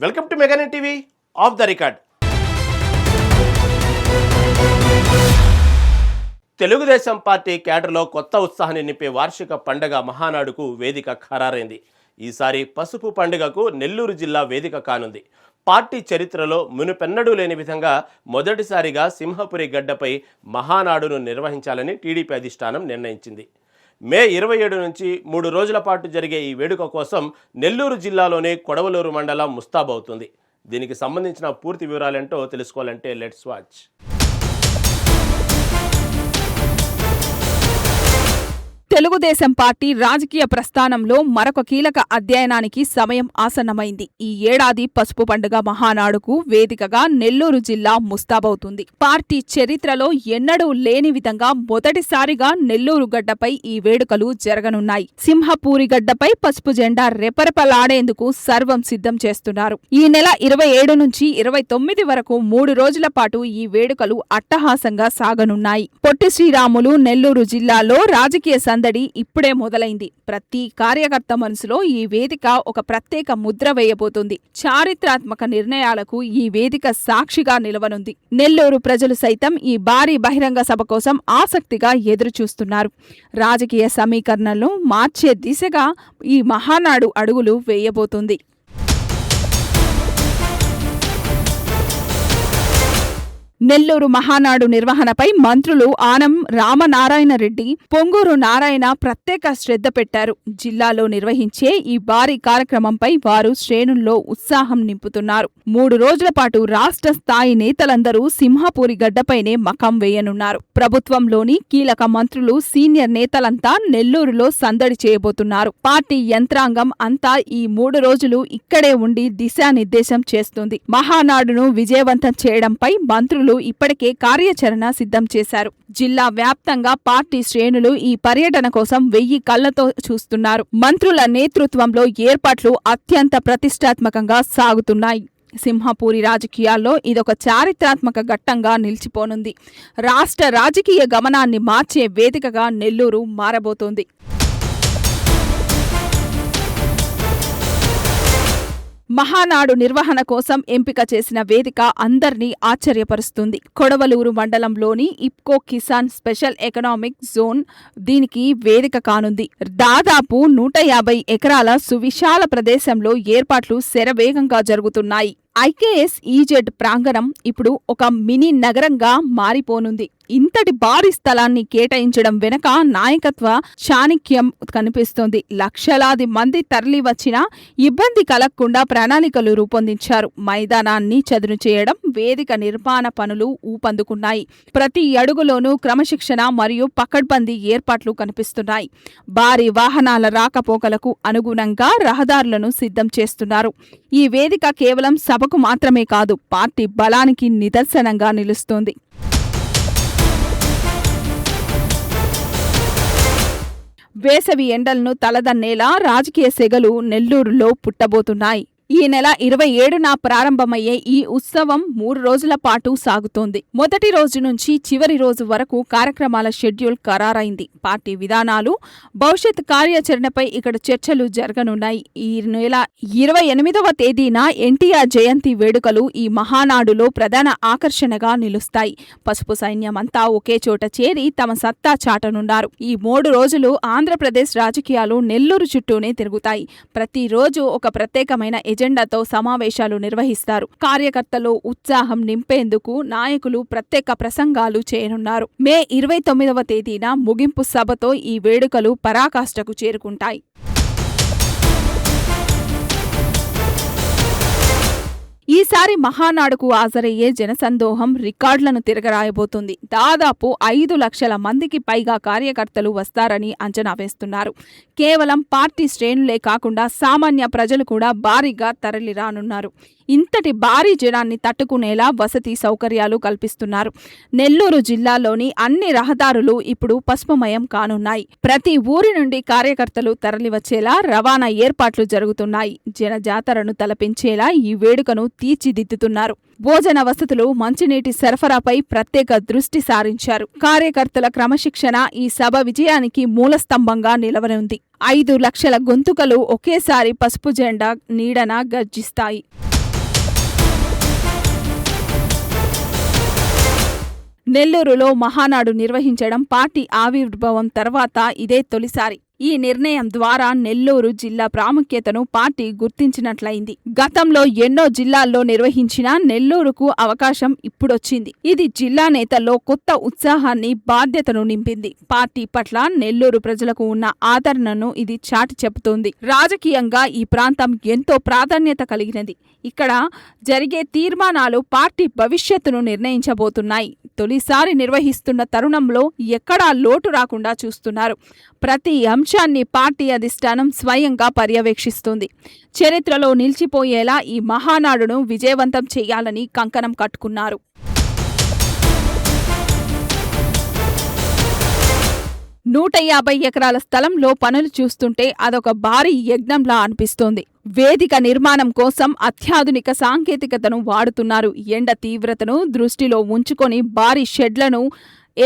Welcome to Meganet TV off the record. Telugu Desam party క్యాడర్లో కొత్త ఉత్సాహాన్ని నింపే వార్షిక పండుగ మహానాడుకు వేదిక ఖరారైంది. ఈసారి పసుపు పండుగకు నెల్లూరు జిల్లా వేదిక కానుంది. పార్టీ చరిత్రలో మునుపెన్నడూ లేని విధంగా మొదటిసారిగా సింహపురి గడ్డపై మహానాడును నిర్వహించాలని టీడీపీ అధిష్టానం నిర్ణయించింది. మే 27 నుంచి 3 రోజుల పాటు జరిగే ఈ వేడుక కోసం నెల్లూరు జిల్లాలోనే కొడవలూరు మండలం ముస్తాబవుతుంది. దీనికి సంబంధించిన పూర్తి వివరాలేంటో తెలుసుకోవాలంటే లెట్స్ వాచ్. తెలుగుదేశం పార్టీ రాజకీయ ప్రస్థానంలో మరొక కీలక అధ్యయనానికి సమయం ఆసన్నమైంది. ఈ ఏడాది పసుపు పండుగ మహానాడుకు వేదికగా నెల్లూరు జిల్లా ముస్తాబవుతుంది. పార్టీ చరిత్రలో ఎన్నడూ లేని విధంగా మొదటిసారిగా నెల్లూరు గడ్డపై ఈ వేడుకలు జరగనున్నాయి. సింహపూరి గడ్డపై పసుపు జెండా రెపరెపలాడేందుకు సర్వం సిద్ధం చేస్తున్నారు. ఈ నెల 27 నుంచి 29 వరకు 3 రోజుల పాటు ఈ వేడుకలు అట్టహాసంగా సాగనున్నాయి. పొట్టి శ్రీరాములు నెల్లూరు జిల్లాలో రాజకీయ సందడి ఇప్పుడే మొదలైంది. ప్రతి కార్యకర్త మనసులో ఈ వేదిక ఒక ప్రత్యేక ముద్ర వేయబోతుంది. చారిత్రాత్మక నిర్ణయాలకు ఈ వేదిక సాక్షిగా నిలవనుంది. నెల్లూరు ప్రజలు సైతం ఈ భారీ బహిరంగ సభ కోసం ఆసక్తిగా ఎదురుచూస్తున్నారు. రాజకీయ సమీకరణలను మార్చే దిశగా ఈ మహానాడు అడుగులు వేయబోతుంది. నెల్లూరు మహానాడు నిర్వహణపై మంత్రులు ఆనం రామనారాయణ రెడ్డి, పొంగూరు నారాయణ ప్రత్యేక శ్రద్ధ పెట్టారు. జిల్లాలో నిర్వహించే ఈ భారీ కార్యక్రమంపై వారు శ్రేణుల్లో ఉత్సాహం నింపుతున్నారు. 3 రోజుల పాటు రాష్ట్ర స్థాయి నేతలందరూ సింహపూరి గడ్డపైనే మకాం వేయనున్నారు. ప్రభుత్వంలోని కీలక మంత్రులు, సీనియర్ నేతలంతా నెల్లూరులో సందడి చేయబోతున్నారు. పార్టీ యంత్రాంగం అంతా ఈ 3 రోజులు ఇక్కడే ఉండి దిశానిర్దేశం చేస్తుంది. మహానాడును విజయవంతం చేయడంపై మంత్రులు ఇప్పటికే కార్యాచరణ సిద్ధం చేశారు. జిల్లా వ్యాప్తంగా పార్టీ శ్రేణులు ఈ పర్యటన కోసం 1000 కళ్లతో చూస్తున్నారు. మంత్రుల నేతృత్వంలో ఏర్పాట్లు అత్యంత ప్రతిష్టాత్మకంగా సాగుతున్నాయి. సింహపూరి రాజకీయాల్లో ఇదొక చారిత్రాత్మక ఘట్టంగా నిలిచిపోనుంది. రాష్ట్ర రాజకీయ గమనాన్ని మార్చే వేదికగా నెల్లూరు మారబోతోంది. మహానాడు నిర్వహణ కోసం ఎంపిక చేసిన వేదిక అందర్నీ ఆశ్చర్యపరుస్తుంది. కొడవలూరు మండలంలోని IFFCO Kisan special economic zone దీనికి వేదిక కానుంది. దాదాపు 150 ఎకరాల సువిశాల ప్రదేశంలో ఏర్పాట్లు శరవేగంగా జరుగుతున్నాయి. ఐకేఎస్ ఈజెడ్ ప్రాంగణం ఇప్పుడు ఒక మినీ నగరంగా మారిపోనుంది. ఇంతటి భారీ స్థలాన్ని కేటాయించడం వెనక నాయకత్వ చాణక్యం కనిపిస్తోంది. లక్షలాది మంది తరలి వచ్చినా ఇబ్బంది కలగకుండా ప్రణాళికలు రూపొందించారు. మైదానాన్ని చదును చేయడం, వేదిక నిర్మాణ పనులు ఊపందుకున్నాయి. ప్రతి అడుగులోనూ క్రమశిక్షణ మరియు పకడ్బందీ ఏర్పాట్లు కనిపిస్తున్నాయి. భారీ వాహనాల రాకపోకలకు అనుగుణంగా రహదారులను సిద్ధం చేస్తున్నారు. ఈ వేదిక కేవలం సభకు మాత్రమే కాదు, పార్టీ బలానికి నిదర్శనంగా నిలుస్తోంది. వేసవి ఎండలను తలదన్నేలా రాజకీయ సెగలు నెల్లూరులో పుట్టబోతున్నాయి. ఈ నెల 27న ప్రారంభమయ్యే ఈ ఉత్సవం 3 రోజుల పాటు సాగుతోంది. మొదటి రోజు నుంచి చివరి రోజు వరకు కార్యక్రమాల షెడ్యూల్ ఖరారైంది. పార్టీ విధానాలు, భవిష్యత్ కార్యాచరణపై ఇక్కడ చర్చలు జరగనున్నాయి. ఈ నెల 28వ తేదీన ఎన్టీఆర్ జయంతి వేడుకలు ఈ మహానాడులో ప్రధాన ఆకర్షణగా నిలుస్తాయి. పసుపు సైన్యమంతా ఒకే చోట చేరి తమ సత్తా చాటనున్నారు. ఈ 3 రోజులు ఆంధ్రప్రదేశ్ రాజకీయాలు నెల్లూరు చుట్టూనే తిరుగుతాయి. ప్రతిరోజు ఒక ప్రత్యేకమైన ఎజెండాతో సమావేశాలు నిర్వహిస్తారు. కార్యకర్తలు ఉత్సాహం నింపేందుకు నాయకులు ప్రత్యేక ప్రసంగాలు చేయనున్నారు. మే 29వ తేదీన ముగింపు సభతో ఈ వేడుకలు పరాకాష్ఠకు చేరుకుంటాయి. ఈసారి మహానాడుకు హాజరయ్యే జనసందోహం రికార్డులను తిరగరాయబోతుంది. దాదాపు 5 లక్షల మందికి పైగా కార్యకర్తలు వస్తారని అంచనా వేస్తున్నారు. కేవలం పార్టీ శ్రేణులే కాకుండా సామాన్య ప్రజలు కూడా భారీగా తరలిరానున్నారు. ఇంతటి భారీ జనాన్ని తట్టుకునేలా వసతి సౌకర్యాలు కల్పిస్తున్నారు. నెల్లూరు జిల్లాలోని అన్ని రహదారులు ఇప్పుడు పసుపుమయం కానున్నాయి. ప్రతి ఊరి నుండి కార్యకర్తలు తరలివచ్చేలా రవాణా ఏర్పాట్లు జరుగుతున్నాయి. జనజాతరను తలపించేలా ఈ వేడుకను తీర్చిదిద్దుతున్నారు. భోజన వసతులు, మంచినీటి సరఫరాపై ప్రత్యేక దృష్టి సారించారు. కార్యకర్తల క్రమశిక్షణ ఈ సభ విజయానికి మూలస్తంభంగా నిలవనుంది. 5 లక్షల గొంతుకలు ఒకేసారి పసుపు జెండా నీడన గర్జిస్తాయి. నెల్లూరులో మహానాడు నిర్వహించడం పార్టీ ఆవిర్భావం తర్వాత ఇదే తొలిసారి. ఈ నిర్ణయం ద్వారా నెల్లూరు జిల్లా ప్రాముఖ్యతను పార్టీ గుర్తించినట్లయింది. గతంలో ఎన్నో జిల్లాల్లో నిర్వహించినా నెల్లూరుకు అవకాశం ఇప్పుడొచ్చింది. ఇది జిల్లా నేతల్లో కొత్త ఉత్సాహాన్ని, బాధ్యతను నింపింది. పార్టీ పట్ల నెల్లూరు ప్రజలకు ఉన్న ఆదరణను ఇది చాటి చెబుతోంది. రాజకీయంగా ఈ ప్రాంతం ఎంతో ప్రాధాన్యత కలిగినది. ఇక్కడ జరిగే తీర్మానాలు పార్టీ భవిష్యత్తును నిర్ణయించబోతున్నాయి. తొలిసారి నిర్వహిస్తున్న తరుణంలో ఎక్కడా లోటు రాకుండా చూస్తున్నారు. ప్రతి అంశాన్ని పార్టీ అధిష్టానం స్వయంగా పర్యవేక్షిస్తుంది. చరిత్రలో నిలిచిపోయేలా ఈ మహానాడును విజయవంతం చేయాలని కంకణం కట్టుకున్నారు. నూట 50 ఎకరాల స్థలంలో పనులు చూస్తుంటే అదొక భారీ యజ్ఞంలా అనిపిస్తోంది. వేదిక నిర్మాణం కోసం అత్యాధునిక సాంకేతికతను వాడుతున్నారు. ఎండ తీవ్రతను దృష్టిలో ఉంచుకొని భారీ షెడ్లను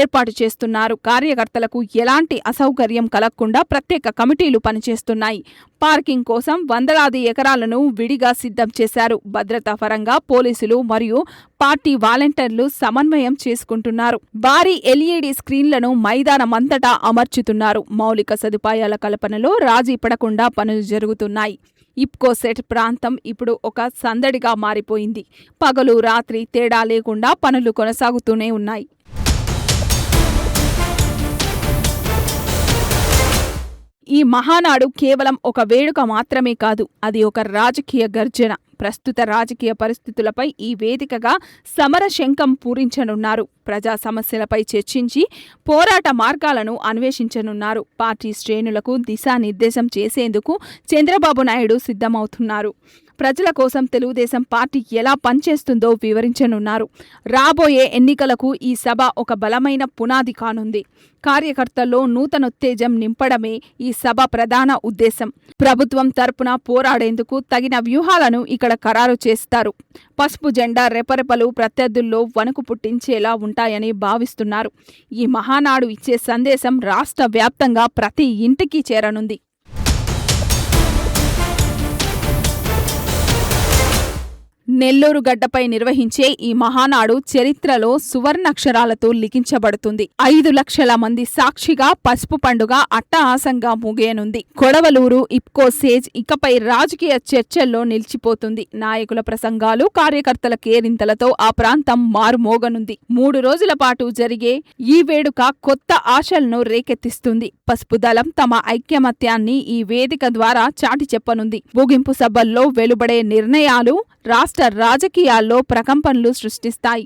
ఏర్పాటు చేస్తున్నారు. కార్యకర్తలకు ఎలాంటి అసౌకర్యం కలగకుండా ప్రత్యేక కమిటీలు పనిచేస్తున్నాయి. పార్కింగ్ కోసం వందలాది ఎకరాలను విడిగా సిద్ధం చేశారు. భద్రతా పరంగా పోలీసులు మరియు పార్టీ వాలంటీర్లు సమన్వయం చేసుకుంటున్నారు. భారీ LED స్క్రీన్లను మైదానమంతటా అమర్చుతున్నారు. మౌలిక సదుపాయాల కల్పనలో రాజీ పడకుండా పనులు జరుగుతున్నాయి. ఇప్కో సెట్ ప్రాంతం ఇప్పుడు ఒక సందడిగా మారిపోయింది. పగలు రాత్రి తేడా లేకుండా పనులు కొనసాగుతూనే ఉన్నాయి. ఈ మహానాడు కేవలం ఒక వేడుక మాత్రమే కాదు, అది ఒక రాజకీయ గర్జన. ప్రస్తుత రాజకీయ పరిస్థితులపై ఈ వేదికగా సమర శంఖం పూరించనున్నారు. ప్రజా సమస్యలపై చర్చించి పోరాట మార్గాలను అన్వేషించనున్నారు. పార్టీ శ్రేణులకు దిశానిర్దేశం చేసేందుకు చంద్రబాబు నాయుడు సిద్ధమవుతున్నారు. ప్రజల కోసం తెలుగుదేశం పార్టీ ఎలా పనిచేస్తుందో వివరించనున్నారు. రాబోయే ఎన్నికలకు ఈ సభ ఒక బలమైన పునాది కానుంది. కార్యకర్తల్లో నూతనోత్తేజం నింపడమే ఈ సభ ప్రధాన ఉద్దేశం. ప్రభుత్వం తరపున పోరాడేందుకు తగిన వ్యూహాలను ఇక్కడ ఖరారు చేస్తారు. పసుపు జెండా రెపరెపలు ప్రత్యర్థుల్లో వణుకు పుట్టించేలా ఉంటాయని భావిస్తున్నారు. ఈ మహానాడు ఇచ్చే సందేశం రాష్ట్ర వ్యాప్తంగా ప్రతి ఇంటికి చేరనుంది. నెల్లూరు గడ్డపై నిర్వహించే ఈ మహానాడు చరిత్రలో సువర్ణాక్షరాలతో లిఖించబడుతుంది. 5 లక్షల మంది సాక్షిగా పసుపు పండుగ అట్టహాసంగా ముగియనుంది. కొడవలూరు ఇప్కో సేజ్ ఇకపై రాజకీయ చర్చల్లో నిలిచిపోతుంది. నాయకుల ప్రసంగాలు, కార్యకర్తల కేరింతలతో ఆ ప్రాంతం మారుమోగనుంది. 3 రోజుల పాటు జరిగే ఈ వేడుక కొత్త ఆశలను రేకెత్తిస్తుంది. పసుపు దళం తమ ఐక్యమత్యాన్ని ఈ వేదిక ద్వారా చాటి చెప్పనుంది. ముగింపు సభల్లో వెలువడే నిర్ణయాలు రాష్ట్ర రాజకీయాల్లో ప్రకంపనలు సృష్టిస్తాయి.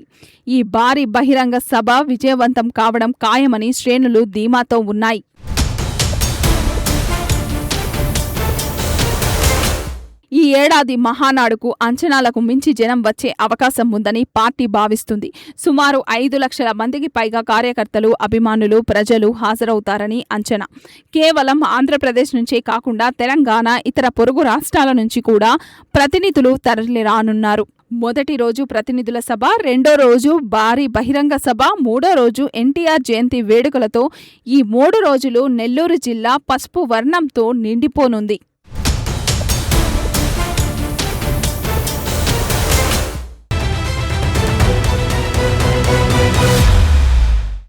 ఈ భారీ బహిరంగ సభ విజయవంతం కావడం ఖాయమని శ్రేణులు ధీమాతో ఉన్నాయి. ఈ ఏడాది మహానాడుకు అంచనాలకు మించి జనం వచ్చే అవకాశం ఉందని పార్టీ భావిస్తుంది. సుమారు 5 లక్షల మందికి పైగా కార్యకర్తలు, అభిమానులు, ప్రజలు హాజరవుతారని అంచనా. కేవలం ఆంధ్రప్రదేశ్ నుంచే కాకుండా తెలంగాణ, ఇతర పొరుగు రాష్ట్రాల నుంచి కూడా ప్రతినిధులు తరలిరానున్నారు. మొదటి రోజు ప్రతినిధుల సభ, రెండో రోజు భారీ బహిరంగ సభ, మూడో రోజు ఎన్టీఆర్ జయంతి వేడుకలతో ఈ 3 రోజులు నెల్లూరు జిల్లా పసుపు వర్ణంతో నిండిపోనుంది.